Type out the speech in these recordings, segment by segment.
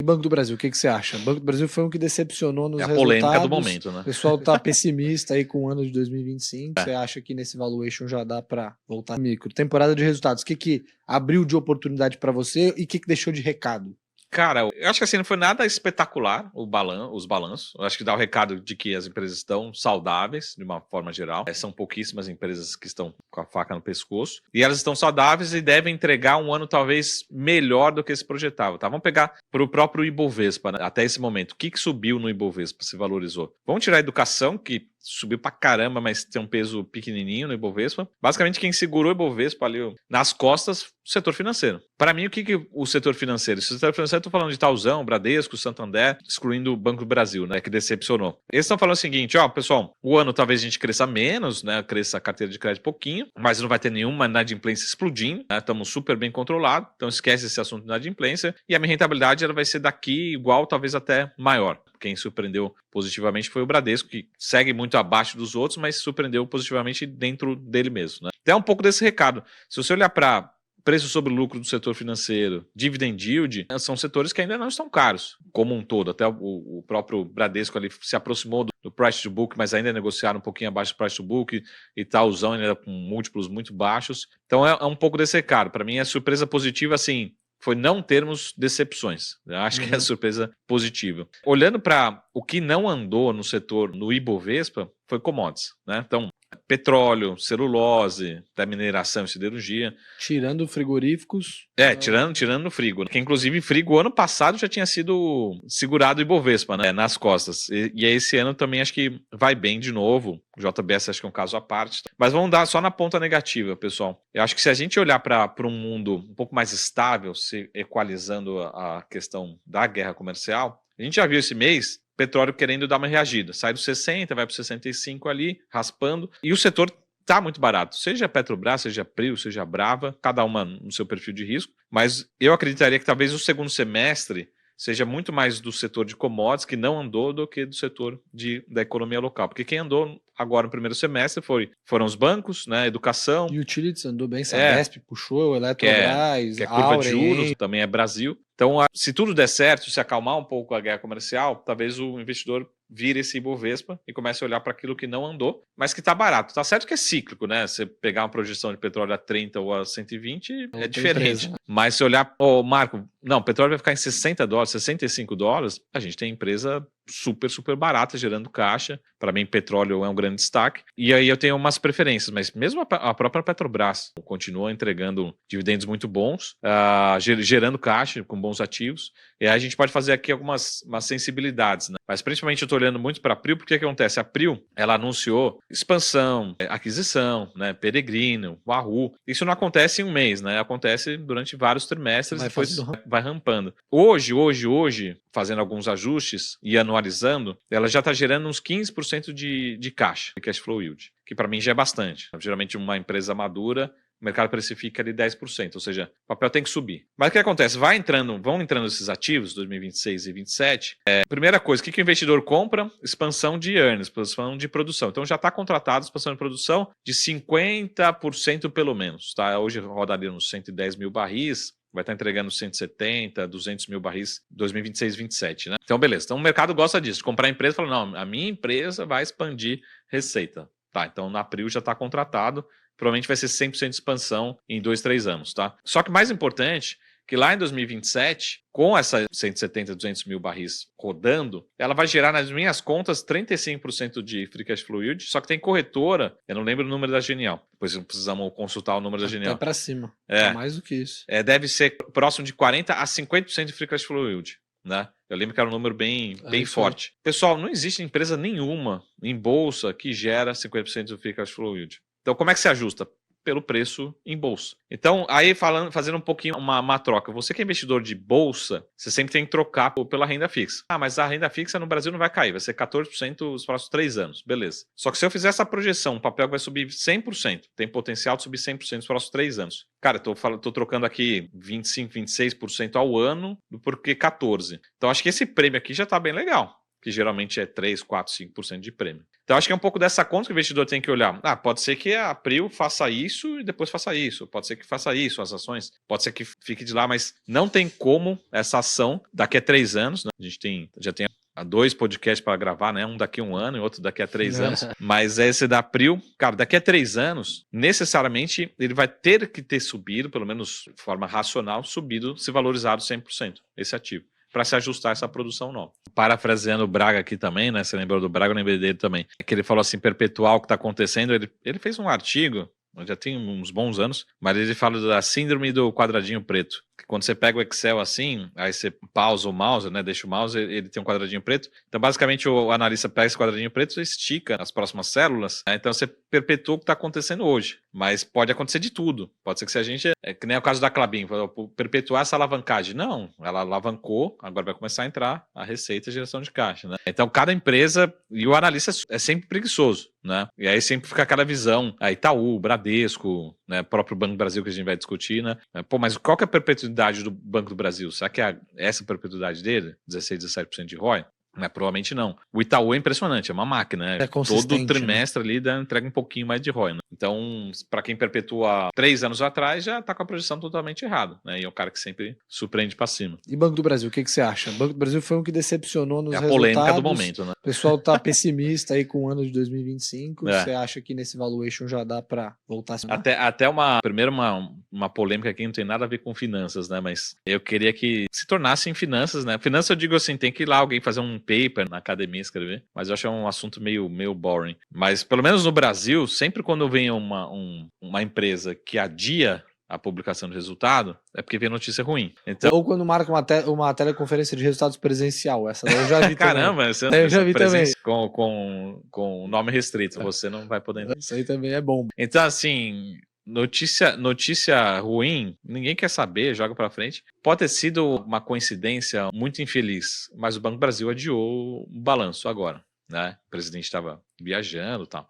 Banco do Brasil, o que você acha? O Banco do Brasil foi um que decepcionou nos É a resultados. polêmica do momento, né? O pessoal tá pessimista aí com o ano de 2025. Você acha que nesse valuation já dá para voltar micro? Temporada de resultados, o que abriu de oportunidade para você e o que deixou de recado? Cara, eu acho que assim, não foi nada espetacular os balanços. Eu acho que dá o recado de que as empresas estão saudáveis, de uma forma geral. São pouquíssimas empresas que estão com a faca no pescoço. E elas estão saudáveis e devem entregar um ano talvez melhor do que se projetava. Tá? Vamos pegar para o próprio Ibovespa, né? Até esse momento. O que subiu no Ibovespa, se valorizou? Vamos tirar a educação, que subiu pra caramba, mas tem um peso pequenininho no Ibovespa. Basicamente, quem segurou o Ibovespa ali nas costas, o setor financeiro. Para mim, o que o setor financeiro? O setor financeiro, eu tô falando de Itaúsão, Bradesco, Santander, excluindo o Banco do Brasil, né, que decepcionou. Eles estão falando o seguinte, ó, pessoal, o ano talvez a gente cresça menos, né, cresça a carteira de crédito pouquinho, mas não vai ter nenhuma inadimplência explodindo, né, estamos super bem controlados, então esquece esse assunto de inadimplência, e a minha rentabilidade ela vai ser daqui igual, talvez até maior. Quem surpreendeu positivamente foi o Bradesco, que segue muito abaixo dos outros, mas surpreendeu positivamente dentro dele mesmo, né? Então é um pouco desse recado. Se você olhar para preço sobre lucro do setor financeiro, dividend yield, são setores que ainda não estão caros, como um todo. Até o próprio Bradesco ali se aproximou do price to book, mas ainda negociaram um pouquinho abaixo do price to book, e Itaúsão ainda com múltiplos muito baixos. Então é um pouco desse recado. Para mim é surpresa positiva, assim, foi não termos decepções. Eu acho que é a surpresa positiva. Olhando para o que não andou no setor, no Ibovespa, foi commodities, né? Então, petróleo, celulose, até mineração e siderurgia. Tirando frigoríficos. Tirando no frigo. Que inclusive frigo ano passado já tinha sido segurado o Ibovespa, né, nas costas. E esse ano também acho que vai bem de novo. O JBS acho que é um caso à parte. Mas vamos dar só na ponta negativa, pessoal. Eu acho que se a gente olhar para um mundo um pouco mais estável, se equalizando a questão da guerra comercial, a gente já viu esse mês petróleo querendo dar uma reagida. Sai do 60, vai para 65 ali, raspando. E o setor está muito barato. Seja Petrobras, seja Prio, seja Brava, cada uma no seu perfil de risco. Mas eu acreditaria que talvez o segundo semestre seja muito mais do setor de commodities, que não andou, do que do setor da economia local. Porque quem andou agora no primeiro semestre foram os bancos, né, educação. E utilities andou bem, Sabesp puxou, Eletrobras, que é curva de juros, também é Brasil. Então, se tudo der certo, se acalmar um pouco a guerra comercial, talvez o investidor vire esse Ibovespa e comece a olhar para aquilo que não andou, mas que está barato. Tá certo que é cíclico, né? Você pegar uma projeção de petróleo a 30 ou a 120 é diferente. Empresa, né? Mas se olhar, Marco, não, o petróleo vai ficar em $60, $65, a gente tem empresa super, super barata, gerando caixa. Para mim, petróleo é um grande destaque. E aí eu tenho umas preferências, mas mesmo a própria Petrobras continua entregando dividendos muito bons, gerando caixa com bons ativos. E aí a gente pode fazer aqui algumas sensibilidades, né? Mas principalmente eu estou olhando muito para a Prio, porque o que acontece? A Prio, ela anunciou expansão, aquisição, né? Peregrino, Wahoo. Isso não acontece em um mês, né? Acontece durante vários trimestres e depois vai rampando. Hoje, fazendo alguns ajustes e anualizando, ela já está gerando uns 15% de caixa, de cash flow yield, que para mim já é bastante. Geralmente uma empresa madura, o mercado precifica ali 10%, ou seja, o papel tem que subir. Mas o que acontece? Vão entrando esses ativos, 2026 e 2027. Primeira coisa, o que o investidor compra? Expansão de earnings, expansão de produção. Então já está contratado expansão de produção de 50% pelo menos. Tá? Hoje rodaria uns 110 mil barris, vai estar entregando 170, 200 mil barris 2026 e 2027, né? Então, beleza. Então, o mercado gosta disso. Comprar a empresa e falar, não, a minha empresa vai expandir receita. Tá, então na Prio já está contratado. Provavelmente vai ser 100% de expansão em 2, 3 anos, tá? Só que mais importante, que lá em 2027, com essa 170, 200 mil barris rodando, ela vai gerar nas minhas contas 35% de free cash flow yield, só que tem corretora, eu não lembro o número da Genial, depois precisamos consultar o número da Genial. Até para cima, mais do que isso. Deve ser próximo de 40% a 50% de free cash flow yield, né? Eu lembro que era um número bem forte. Pessoal, não existe empresa nenhuma em bolsa que gera 50% do free cash flow yield. Então, como é que se ajusta? Pelo preço em bolsa. Então, aí fazendo um pouquinho uma troca. Você que é investidor de bolsa, você sempre tem que trocar pela renda fixa. Mas a renda fixa no Brasil não vai cair, vai ser 14% nos próximos 3 anos. Beleza. Só que se eu fizer essa projeção, o papel vai subir 100%. Tem potencial de subir 100% nos próximos 3 anos. Cara, eu tô trocando aqui 25%, 26% ao ano, porque 14%. Então, acho que esse prêmio aqui já tá bem legal. que geralmente é 3, 4, 5% de prêmio. Então acho que é um pouco dessa conta que o investidor tem que olhar. Pode ser que a Prio faça isso e depois faça isso. Pode ser que faça isso, as ações. Pode ser que fique de lá, mas não tem como essa ação daqui a 3 anos. Né? A gente já tem 2 podcasts para gravar, né? Um daqui a 1 ano e outro daqui a 3 anos. Mas esse da Prio, cara, daqui a 3 anos, necessariamente ele vai ter que ter subido, pelo menos de forma racional, subido, se valorizado 100% esse ativo, para se ajustar a essa produção nova. Parafraseando o Braga aqui também, né? Você lembrou do Braga, eu lembrei dele também. Que ele falou assim, perpetuar o que está acontecendo. Ele fez um artigo, já tem uns bons anos, mas ele fala da síndrome do quadradinho preto. Que quando você pega o Excel assim, aí você pausa o mouse, né? Deixa o mouse, ele tem um quadradinho preto. Então, basicamente, o analista pega esse quadradinho preto e estica as próximas células. Né? Então, você perpetua o que está acontecendo hoje. Mas pode acontecer de tudo. Pode ser que se a gente... que nem é o caso da Klabin, perpetuar essa alavancagem. Não, ela alavancou, agora vai começar a entrar a receita e geração de caixa. Né? Então, cada empresa... E o analista é sempre preguiçoso. Né? E aí sempre fica aquela visão, Itaú, Bradesco, né? Próprio Banco do Brasil que a gente vai discutir, né? Mas qual que é a perpetuidade do Banco do Brasil? Será que é essa perpetuidade dele? 16, 17% de ROI? Provavelmente não. O Itaú é impressionante, é uma máquina, né? Todo trimestre, né? Ali entrega um pouquinho mais de ROI. Né? Então, para quem perpetua 3 anos atrás, já está com a projeção totalmente errada. Né? E é um cara que sempre surpreende para cima. E Banco do Brasil, o que você acha? Banco do Brasil foi um que decepcionou nos resultados. É a polêmica do momento, né? O pessoal está pessimista aí com o ano de 2025. Você acha que nesse valuation já dá para voltar a cima? Até primeiro uma polêmica aqui, não tem nada a ver com finanças, né? Mas eu queria que se tornasse em finanças, né? Finanças eu digo assim, tem que ir lá alguém fazer um paper na academia escrever, mas eu acho um assunto meio boring. Mas pelo menos no Brasil, sempre quando vem uma empresa que adia a publicação do resultado, é porque vem notícia ruim. Então... Ou quando marca uma teleconferência de resultados presencial. Essa daí eu já vi Caramba, também. Você eu já vi também. Com nome restrito, você não vai poder entender. Isso aí também é bom. Então, assim... Notícia ruim, ninguém quer saber, joga pra frente. Pode ter sido uma coincidência muito infeliz, mas o Banco do Brasil adiou o balanço agora, né? O presidente estava viajando e tal.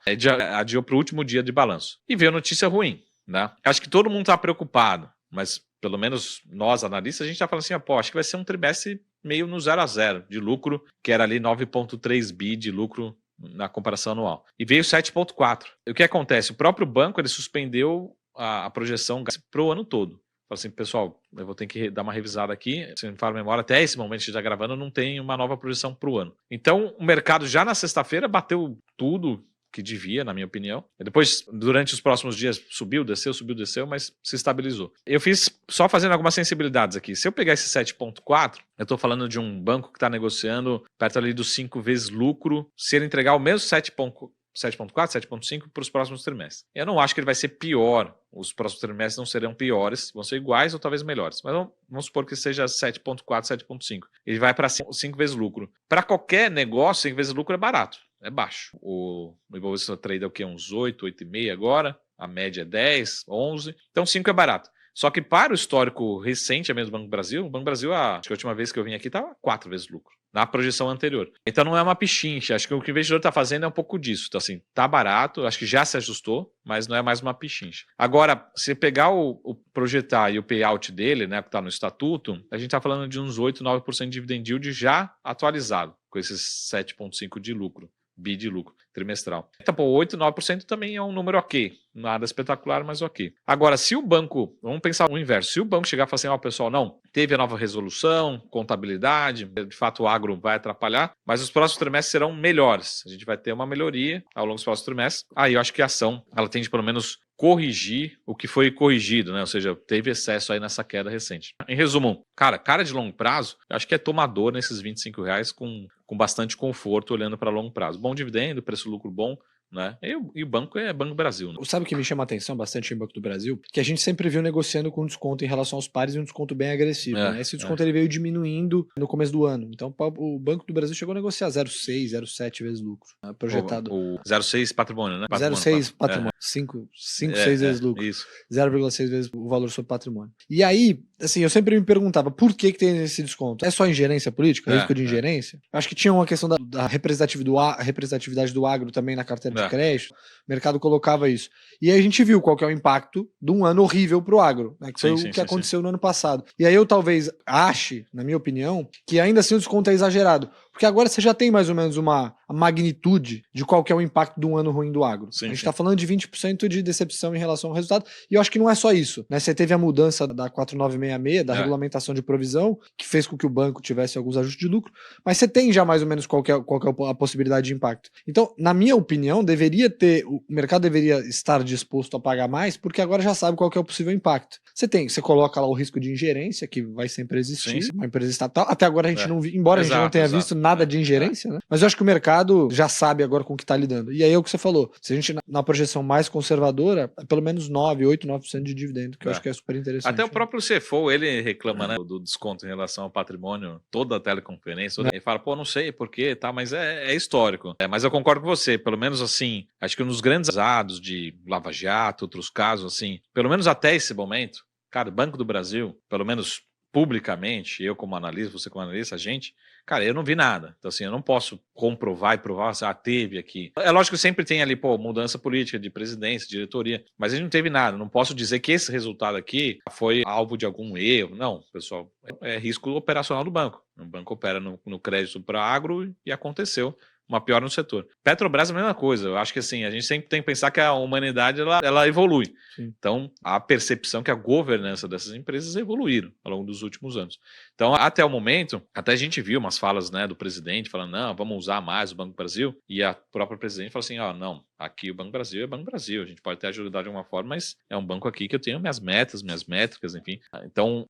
Adiou pro último dia de balanço. E veio notícia ruim, né? Acho que todo mundo tá preocupado, mas pelo menos nós, analistas, a gente tá falando assim, acho que vai ser um trimestre meio no 0 a 0 de lucro, que era ali 9,3 bi de lucro na comparação anual. E veio 7,4. O que acontece? O próprio banco ele suspendeu a projeção para o ano todo. Falou assim, pessoal, eu vou ter que dar uma revisada aqui. Se me fala a memória, até esse momento que a gente está gravando, não tem uma nova projeção para o ano. Então, o mercado já na sexta-feira bateu tudo que devia, na minha opinião. Depois, durante os próximos dias, subiu, desceu, mas se estabilizou. Eu fiz só fazendo algumas sensibilidades aqui. Se eu pegar esse 7,4, eu estou falando de um banco que está negociando perto ali dos 5 vezes lucro, se ele entregar o mesmo 7,4, 7,5 para os próximos trimestres. Eu não acho que ele vai ser pior. Os próximos trimestres não serão piores, vão ser iguais ou talvez melhores. Mas vamos supor que seja 7,4, 7,5. Ele vai para 5 vezes lucro. Para qualquer negócio, 5 vezes lucro é barato. É baixo. O Ibovespa Trade é o quê? Uns 8, 8,5 agora. A média é 10, 11. Então 5 é barato. Só que para o histórico recente, mesmo do Banco do Brasil, o Banco do Brasil, acho que a última vez que eu vim aqui estava 4 vezes lucro. Na projeção anterior. Então não é uma pichincha. Acho que o que o investidor está fazendo é um pouco disso. Então assim, tá barato, acho que já se ajustou, mas não é mais uma pichincha. Agora, se pegar o projetar e o payout dele, né, que está no estatuto, a gente está falando de uns 8, 9% de dividend yield já atualizado, com esses 7,5 de lucro. Bi de lucro trimestral. Então, 8, 9% também é um número ok. Nada espetacular, mas ok. Agora, se o banco, vamos pensar o inverso, se o banco chegar e falar assim, pessoal, não, teve a nova resolução, contabilidade, de fato o agro vai atrapalhar, mas os próximos trimestres serão melhores. A gente vai ter uma melhoria ao longo dos próximos trimestres. Aí eu acho que a ação, ela tende pelo menos corrigir o que foi corrigido, né? Ou seja, teve excesso aí nessa queda recente. Em resumo, cara de longo prazo, eu acho que é tomador nesses R$25 com bastante conforto olhando para longo prazo. Bom dividendo, preço-lucro bom, né? E o banco é Banco do Brasil. Né? Sabe o que me chama a atenção bastante em Banco do Brasil? Que a gente sempre viu negociando com desconto em relação aos pares e um desconto bem agressivo. Né? Esse desconto ele veio diminuindo no começo do ano. Então o Banco do Brasil chegou a negociar 0,6, 0,7 vezes lucro. Né? Projetado. O 0,6 patrimônio, né? 0,6 patrimônio. 5, 6 vezes lucro. Isso. 0,6 vezes o valor sobre patrimônio. E aí, assim, eu sempre me perguntava por que tem esse desconto? É só ingerência política? Risco de ingerência? Acho que tinha uma questão da representatividade do agro também na carteira de crédito. O mercado colocava isso. E aí a gente viu qual que é o impacto de um ano horrível para o agro, né? Que foi o que aconteceu no ano passado. E aí eu talvez ache, na minha opinião, que ainda assim o desconto é exagerado. Porque agora você já tem mais ou menos a magnitude de qual que é o impacto de um ano ruim do agro. Sim, a gente sim. está falando de 20% de decepção em relação ao resultado, e eu acho que não é só isso, né? Você teve a mudança da 4966, da regulamentação de provisão, que fez com que o banco tivesse alguns ajustes de lucro, mas você tem já mais ou menos qual que é a possibilidade de impacto. Então, na minha opinião, o mercado deveria estar disposto a pagar mais, porque agora já sabe qual que é o possível impacto. Você coloca lá o risco de ingerência, que vai sempre existir, Sim. uma empresa estatal. Até agora a gente não viu, embora a gente não tenha visto nada de ingerência, né? Mas eu acho que o mercado já sabe agora com o que está lidando. E aí é o que você falou. Se a gente, na projeção mais conservadora, é pelo menos 9% de dividendo, que eu acho que é super interessante. Até o próprio CFO, ele reclama, né, do desconto em relação ao patrimônio, toda a teleconferência, ele fala, pô, não sei por quê, tá, mas é histórico. Mas eu concordo com você, pelo menos assim, acho que nos grandes ados de Lava Jato, outros casos assim, pelo menos até esse momento, cara, Banco do Brasil, pelo menos publicamente, eu como analista, você como analista, a gente, cara, eu não vi nada. Então, assim, eu não posso comprovar e provar, teve aqui. É lógico que sempre tem ali, mudança política de presidência, diretoria, mas a gente não teve nada. Não posso dizer que esse resultado aqui foi alvo de algum erro. Não, pessoal, é risco operacional do banco. O banco opera no crédito para agro e aconteceu uma piora no setor. Petrobras é a mesma coisa. Eu acho que assim, a gente sempre tem que pensar que a humanidade ela evolui. Sim. Então, a percepção que a governança dessas empresas evoluíram ao longo dos últimos anos. Então, até o momento, até a gente viu umas falas, né, do presidente falando, não, vamos usar mais o Banco do Brasil, e a própria presidente falou assim, não, aqui o Banco do Brasil é Banco do Brasil, a gente pode ter ajudado de alguma forma, mas é um banco aqui que eu tenho minhas metas, minhas métricas, enfim. Então,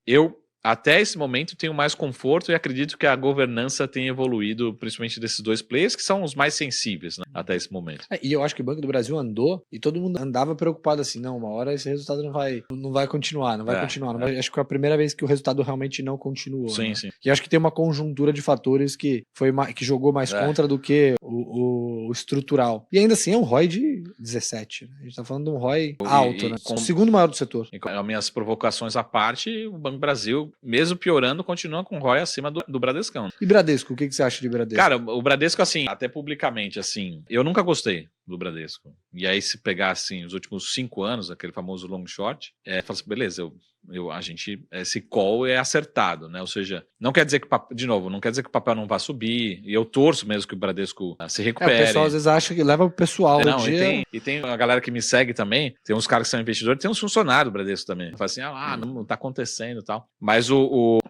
até esse momento tenho mais conforto e acredito que a governança tem evoluído, principalmente desses dois players, que são os mais sensíveis, né, até esse momento. E eu acho que o Banco do Brasil andou e todo mundo andava preocupado assim, não, uma hora esse resultado não vai continuar, não vai continuar. Acho que foi a primeira vez que o resultado realmente não continuou. Sim, né? sim. E acho que tem uma conjuntura de fatores que jogou mais contra do que o estrutural. E ainda assim é um ROI de 17. Né? A gente tá falando de um ROI alto, né? O segundo maior do setor. E com as minhas provocações à parte, o Banco do Brasil, mesmo piorando, continua com ROI acima do Bradescão. E Bradesco, o que você acha de Bradesco? Cara, o Bradesco, assim, até publicamente, assim, eu nunca gostei do Bradesco. E aí, se pegar, assim, os últimos 5 anos, aquele famoso long short, fala assim, beleza, esse call é acertado, né? Ou seja, não quer dizer que, de novo, não quer dizer que o papel não vai subir, e eu torço mesmo que o Bradesco se recupere. O pessoal às vezes acha que leva o pessoal não, e tem a galera que me segue também, tem uns caras que são investidores, tem uns funcionários do Bradesco também. Fala assim, não tá acontecendo e tal. Mas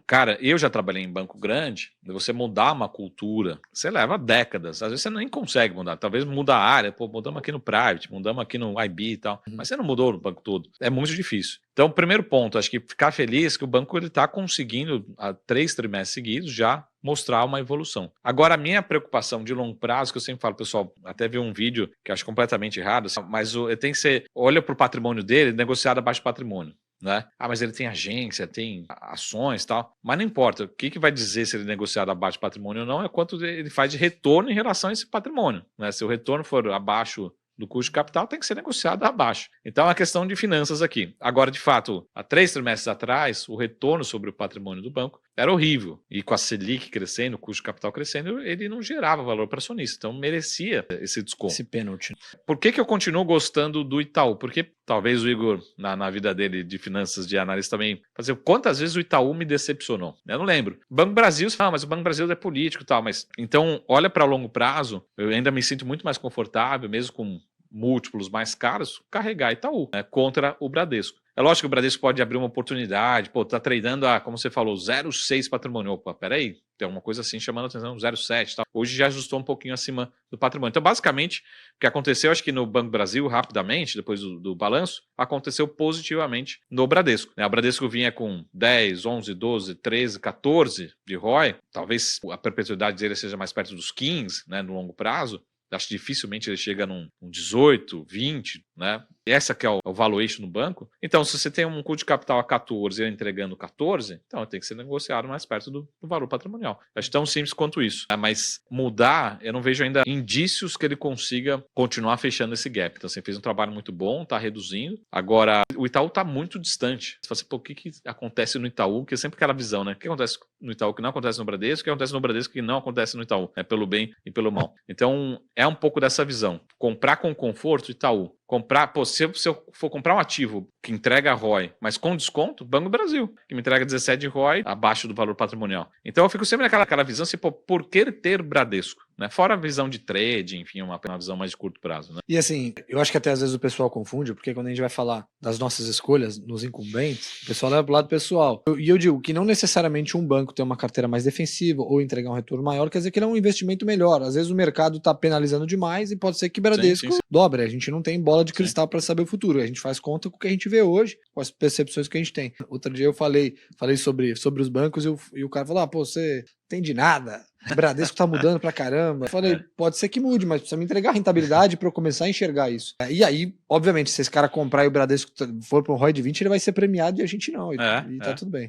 cara, eu já trabalhei em banco grande, você mudar uma cultura, você leva décadas, às vezes você nem consegue mudar, talvez muda a área, mudamos aqui no Private, mudamos aqui no IB e tal, mas você não mudou no banco todo, é muito difícil. Então, primeiro ponto, acho que ficar feliz que o banco está conseguindo, há 3 trimestres seguidos, já mostrar uma evolução. Agora, a minha preocupação de longo prazo, que eu sempre falo, pessoal, até vi um vídeo que eu acho completamente errado, mas tem que ser, olha para o patrimônio dele, negociado abaixo do patrimônio. Né? Mas ele tem agência, tem ações e tal, mas não importa, o que vai dizer se ele é negociado abaixo do patrimônio ou não é quanto ele faz de retorno em relação a esse patrimônio, né? Se o retorno for abaixo do custo de capital, tem que ser negociado abaixo. Então é uma questão de finanças aqui. Agora, de fato, há 3 trimestres atrás, o retorno sobre o patrimônio do banco era horrível. E com a Selic crescendo, o custo de capital crescendo, ele não gerava valor para acionista. Então merecia esse desconto. Esse pênalti. Por que eu continuo gostando do Itaú? Porque talvez o Igor, na vida dele de finanças, de análise também, fazer quantas vezes o Itaú me decepcionou. Eu não lembro. Banco Brasil, você fala, mas o Banco Brasil é político e tal. Mas então, olha para longo prazo, eu ainda me sinto muito mais confortável, mesmo com múltiplos mais caros, carregar Itaú, né, contra o Bradesco. É lógico que o Bradesco pode abrir uma oportunidade, tá tradando como você falou, 0,6 patrimônio. Opa, peraí, tem alguma coisa assim chamando a atenção, 0,7, tá? Hoje já ajustou um pouquinho acima do patrimônio. Então, basicamente, o que aconteceu, acho que no Banco Brasil, rapidamente, depois do balanço, aconteceu positivamente no Bradesco. Né? O Bradesco vinha com 10, 11, 12, 13, 14 de ROI, talvez a perpetuidade dele seja mais perto dos 15, né, no longo prazo. Acho que dificilmente ele chega num 18, 20, né? Essa que é o valuation no banco. Então, se você tem um custo de capital a 14 e eu entregando 14, então tem que ser negociado mais perto do valor patrimonial. Acho tão simples quanto isso. Mas mudar, eu não vejo ainda indícios que ele consiga continuar fechando esse gap. Então, você fez um trabalho muito bom, está reduzindo. Agora, o Itaú está muito distante. Você fala assim, o que acontece no Itaú? Porque é sempre aquela visão, né? O que acontece no Itaú que não acontece no Bradesco? O que acontece no Bradesco que não acontece no Itaú? Pelo bem e pelo mal. Então, é um pouco dessa visão. Comprar com conforto, Itaú. comprar, se eu for comprar um ativo que entrega ROI, mas com desconto, Banco do Brasil, que me entrega 17 de ROI abaixo do valor patrimonial. Então eu fico sempre naquela visão assim, por que ter Bradesco? Né? Fora a visão de trade, enfim, uma visão mais de curto prazo. Né? E assim, eu acho que até às vezes o pessoal confunde, porque quando a gente vai falar das nossas escolhas nos incumbentes, o pessoal leva pro lado pessoal. E eu digo que não necessariamente um banco ter uma carteira mais defensiva ou entregar um retorno maior, quer dizer que ele é um investimento melhor. Às vezes o mercado está penalizando demais e pode ser que Bradesco dobre. A gente não tem bola de cristal para saber o futuro. A gente faz conta com o que a gente vê hoje, com as percepções que a gente tem. Outro dia eu falei sobre os bancos e o cara falou, pô, você entende nada. O Bradesco tá mudando pra caramba. Eu falei, pode ser que mude, mas precisa me entregar rentabilidade para eu começar a enxergar isso. E aí, obviamente, se esse cara comprar e o Bradesco for para um ROI de 20, ele vai ser premiado e a gente não. E tá tudo bem.